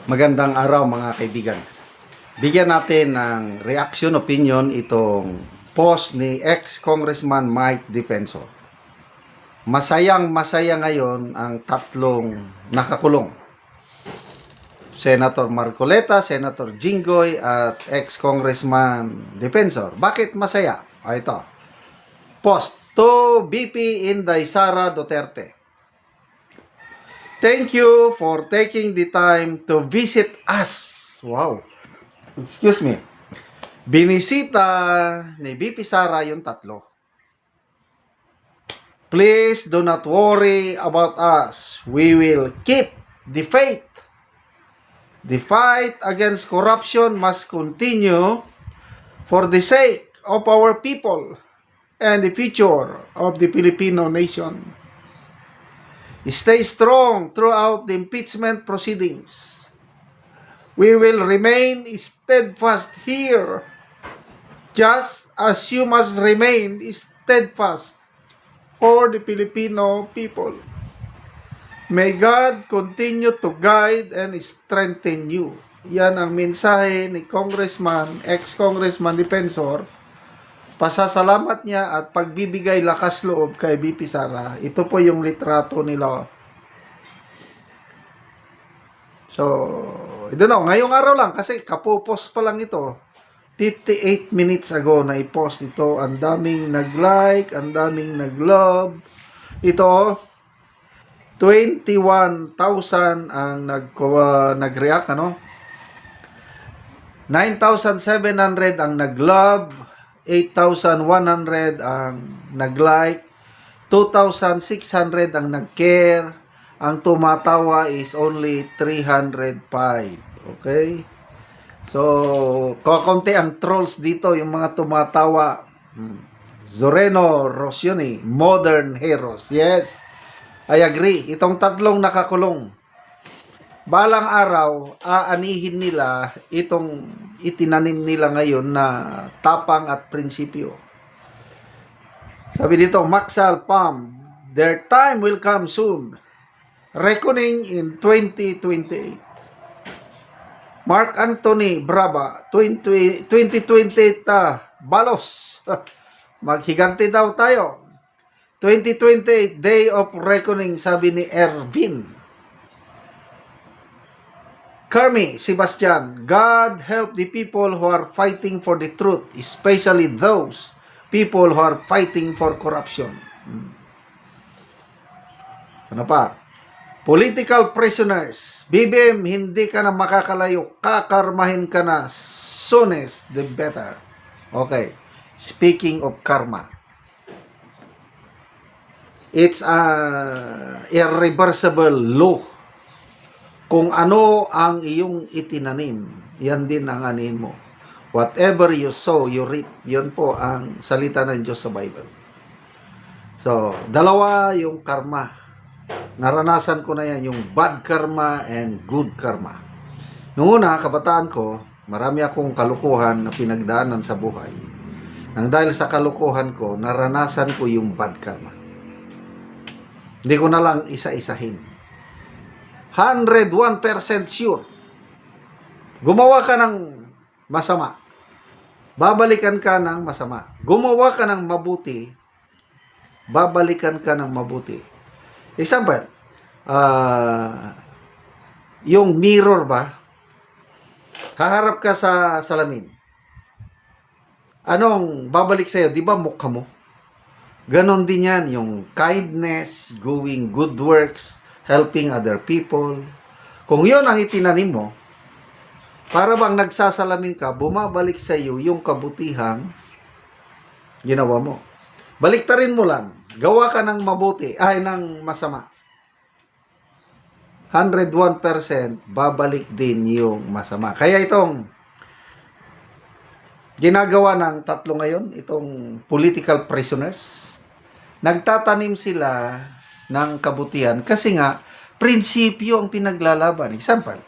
Magandang araw mga kaibigan. Bigyan natin ng reaction opinion itong post ni ex-Congressman Mike Defensor. Masayang masaya ngayon ang tatlong nakakulong. Senator Marcoleta, Senator Jinggoy at ex-Congressman Defensor. Bakit masaya? Ito. Post to BP Inday Sara Duterte. Thank you for taking the time to visit us. Wow. Excuse me. Binisita ni BP Sara yung tatlo. Please do not worry about us. We will keep the faith. The fight against corruption must continue for the sake of our people and the future of the Filipino nation. Stay strong throughout the impeachment proceedings. We will remain steadfast here, just as you must remain steadfast for the Filipino people. May God continue to guide and strengthen you. Yan ang mensahe ni ex-Congressman Defensor. Pasasalamat niya at pagbibigay lakas loob kay BP Sara. Ito po yung litrato nila. So, I don't know, ngayong araw lang kasi kapopost pa lang ito. 58 minutes ago na i-post ito. Ang daming nag-like, ang daming nag-love. Ito, 21,000 ang nag-react, ano? 9,700 ang nag-love, 8,100 ang nag-like, 2,600 ang nag-care, ang tumatawa is only 305. Okay? So, kakunti ang trolls dito, yung mga tumatawa. Zoreno Rosioni, Modern Heroes. Yes, I agree. Itong tatlong nakakulong. Balang araw, aanihin nila itong itinanim nila ngayon na tapang at prinsipyo. Sabi dito, Maxal Pam, their time will come soon. Reckoning in 2028. Mark Anthony Brava, 2028 balos. Maghiganti daw tayo. 2028, Day of Reckoning, sabi ni Ervin. Carmi Sebastian, God help the people who are fighting for the truth, especially those people who are fighting for corruption. Ano pa? Political prisoners. BBM, hindi ka na makakalayo. Kakarmahin ka na. Soonest, the better. Okay. Speaking of karma. It's a irreversible law. Kung ano ang iyong itinanim, yan din ang anihin mo. Whatever you sow, you reap. Yun po ang salita ng Diyos sa Bible. So, dalawa yung karma. Naranasan ko na yan, yung bad karma and good karma. Noong una, kabataan ko, marami akong kalukuhan na pinagdaanan sa buhay. Nang dahil sa kalukuhan ko, naranasan ko yung bad karma. Hindi ko na lang isa-isahin. 101% sure. Gumawa ka ng masama. Babalikan ka ng masama. Gumawa ka ng mabuti. Babalikan ka ng mabuti. Example, yung mirror ba? Haharap ka sa salamin. Anong babalik sa'yo? Di ba mukha mo? Ganon din yan, yung kindness, doing good works, helping other people. Kung yun ang itinanim mo, para bang nagsasalamin ka, bumabalik sa iyo yung kabutihang ginawa mo. Baliktarin mo lang. Gawa ka ng mabuti, ng masama. 101% babalik din yung masama. Kaya itong ginagawa ng tatlo ngayon, itong political prisoners, nagtatanim sila ng kabutihan kasi nga prinsipyo ang pinaglalaban. Example,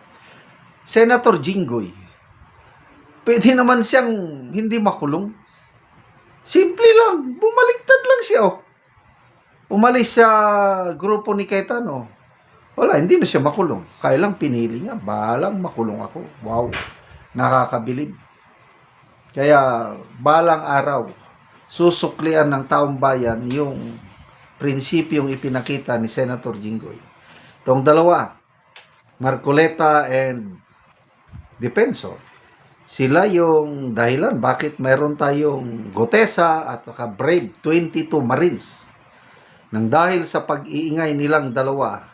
Senator Jinggoy, pwede naman siyang hindi makulong. Simple lang, bumaliktad lang siya. Umalis sa grupo ni Cayetano, Wala, hindi na siya makulong. Kailang pinili niya, balang makulong ako. Wow, nakakabilib. Kaya balang araw, susuklian ng taong bayan yung prinsipyong ipinakita ni Senator Jinggoy. Itong dalawa, Marcoleta and Defensor, sila yung dahilan bakit mayroon tayong Gotesa at Brave 22 Marines. Nang dahil sa pag-iingay nilang dalawa,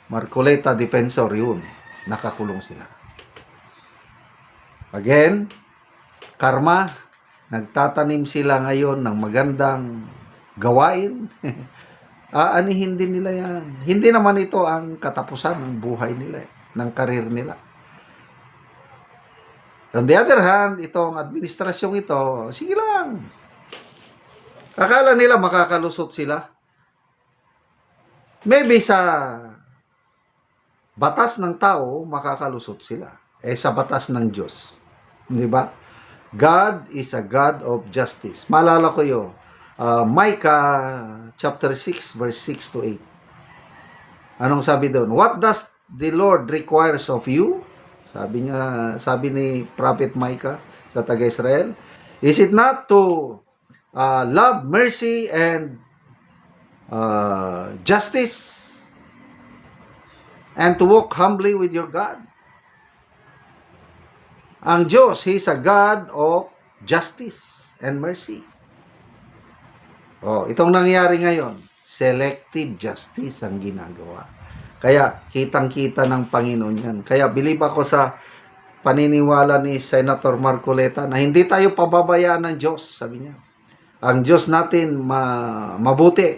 Marcoleta, Defensor, yun, nakakulong sila. Again, karma, nagtatanim sila ngayon ng magandang gawain. Aanihin din nila yan. Hindi naman ito ang katapusan ng buhay nila, ng karir nila. On the other hand, itong administrasyong ito, sige lang. Akala nila makakalusot sila. Maybe sa batas ng tao, makakalusot sila. Sa batas ng Diyos. Di ba? God is a God of justice. Maalala ko yun. Micah chapter 6 verse 6 to 8. Anong sabi doon? What does the Lord requires of you? Sabi ni Prophet Micah sa taga-Israel, is it not to love mercy and justice and to walk humbly with your God? Ang Diyos, He's a God of justice and mercy. Itong nangyari ngayon, selective justice ang ginagawa. Kaya, kitang-kita ng Panginoon yan. Kaya, believe ako sa paniniwala ni Senator Marcoleta na hindi tayo pababayaan ng Diyos, sabi niya. Ang Diyos natin mabuti.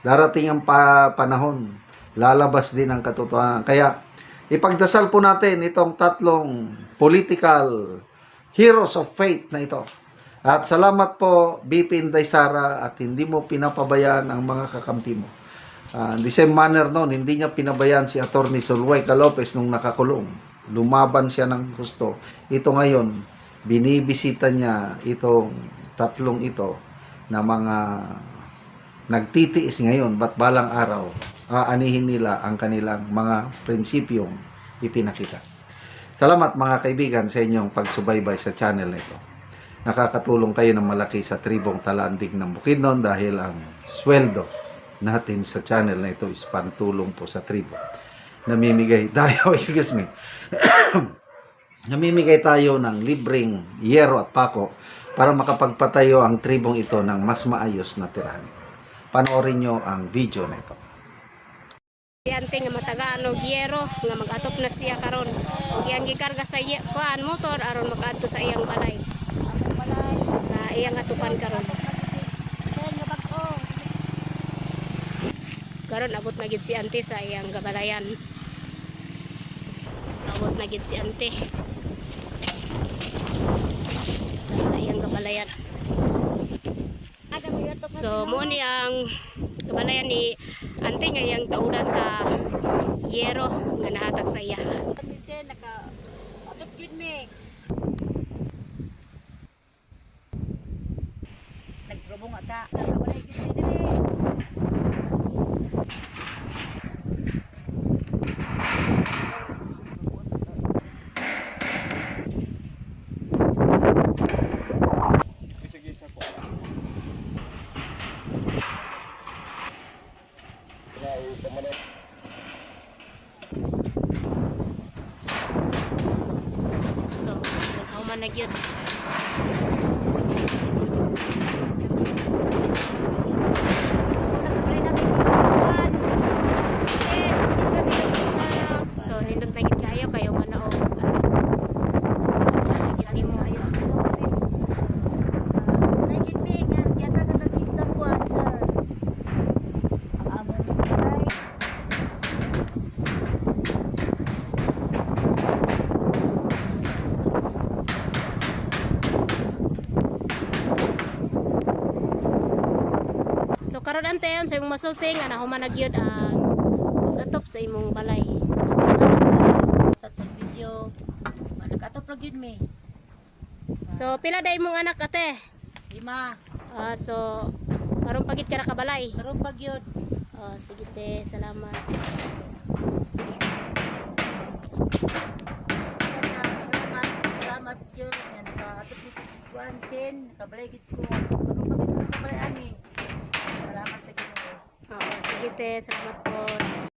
Darating ang panahon. Lalabas din ang katotohanan. Kaya, ipagdasal po natin itong tatlong political heroes of faith na ito. At salamat po, BP Inday Sara, at hindi mo pinapabayaan ang mga kakampi mo. The same manner noon, hindi niya pinabayaan si Attorney Zulueta Lopez nung nakakulong. Lumaban siya ng gusto. Ito ngayon, binibisita niya itong tatlong ito na mga nagtitiis ngayon, ba't balang araw, aanihin nila ang kanilang mga prinsipyong ipinakita. Salamat mga kaibigan sa inyong pagsubaybay sa channel na ito. Nakakatulong kayo ng malaki sa tribong Talandig ng Bukidnon dahil ang sweldo natin sa channel na ito is pantulong po sa tribo. Namimigay tayo, namimigay tayo ng libreng yero at pako para makapagpatayo ang tribong ito ng mas maayos na tirahan. Panoorin nyo ang video na ito. Ante nga matagaan og yero nga mag-atop na siya karon. Og iyang gikarga sa kuan motor aron makaadto sa iyang balay. Na iyang atupan karon. Karon abot na gid si ante sa iyang gabalayan. Abot na gid si ante sa iyang gabalayan. So mo ni ang gabalayan ni ante nga iyang taudan sa yero nga nahatag sa iya. Nagprobong ata, nakabalay gid diri. So, naghuman na gyud. So, nindot na gyud kayo manaog. So, nakikita mo ayo. So karon ante yon sa imong masulti nga nahuman na gyud ang pag-atop sa imong balay. Sa tong video, nag-atop ra gyud mi. So pila day imong anak ate? 5, So karon pagit ka na kabalay. karon pa gyud. Sige te, salamat. Salamat, salamat yun. Yan, naka-atop ni Kuan Sin, nakabalay gid ko. Ano pa dito nakabalay ani? Salamat sa Ginoo. Oo, sige te, salamat po.